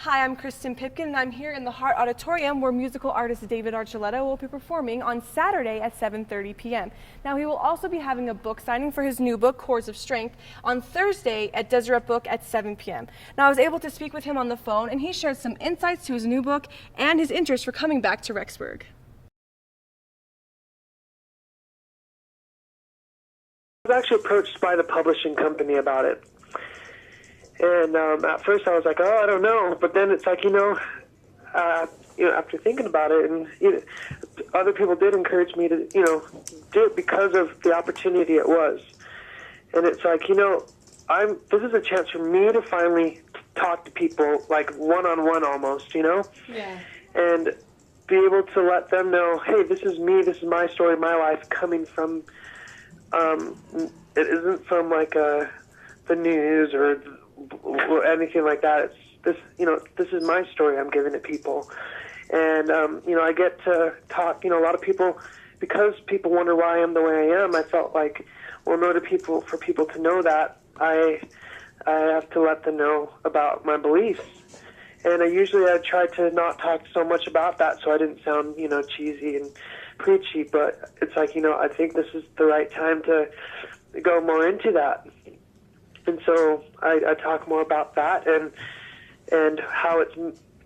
Hi, I'm Kristen Pipkin, and I'm here in the Hart Auditorium where musical artist David Archuleta will be performing on Saturday at 7:30 p.m. Now, he will also be having a book signing for his new book, Chords of Strength, on Thursday at Deseret Book at 7 p.m. Now, I was able to speak with him on the phone, and he shared some insights to his new book and his interest for coming back to Rexburg. I was actually approached by the publishing company about it. And at first I was like, oh, I don't know. But then it's like, after thinking about it, and other people did encourage me to, do it because of the opportunity it was. And it's like, this is a chance for me to finally talk to people, like one-on-one almost, Yeah. and be able to let them know, hey, this is me, this is my story, my life, coming from, it isn't from like the news or anything like that. It's this is my story I'm giving to people. And, I get to talk, a lot of people, because people wonder why I am the way I am, I felt like, well, in order for people to know that, I have to let them know about my beliefs. And I try to not talk so much about that so I didn't sound, cheesy and preachy, but it's like, I think this is the right time to go more into that. And so I talk more about that and how it's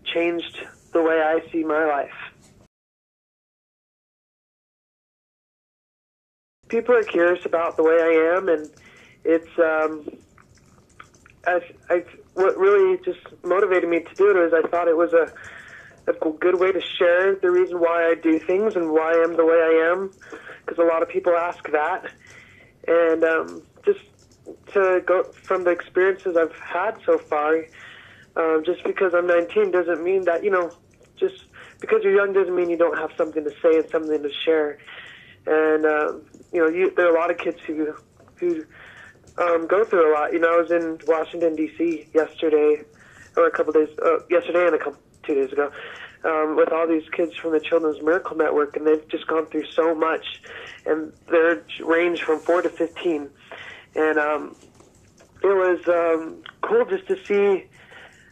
changed the way I see my life. People are curious about the way I am, and it's what really just motivated me to do it is I thought it was a good way to share the reason why I do things and why I am the way I am, because a lot of people ask that. And just to go from the experiences I've had so far, just because I'm 19 doesn't mean that, just because you're young doesn't mean you don't have something to say and something to share. And, there are a lot of kids who go through a lot. I was in Washington, D.C. yesterday, or yesterday and 2 days ago, with all these kids from the Children's Miracle Network, and they've just gone through so much, and they're range from 4 to 15. And it was cool just to see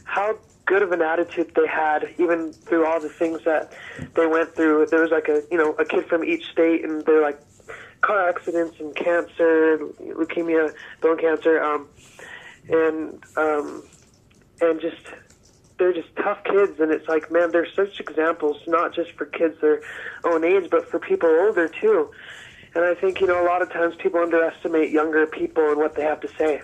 how good of an attitude they had, even through all the things that they went through. There was like a kid from each state, and they're like car accidents and cancer, leukemia, bone cancer, and just they're just tough kids. And it's like, man, they're such examples, not just for kids their own age, but for people older too. And I think, a lot of times people underestimate younger people and what they have to say.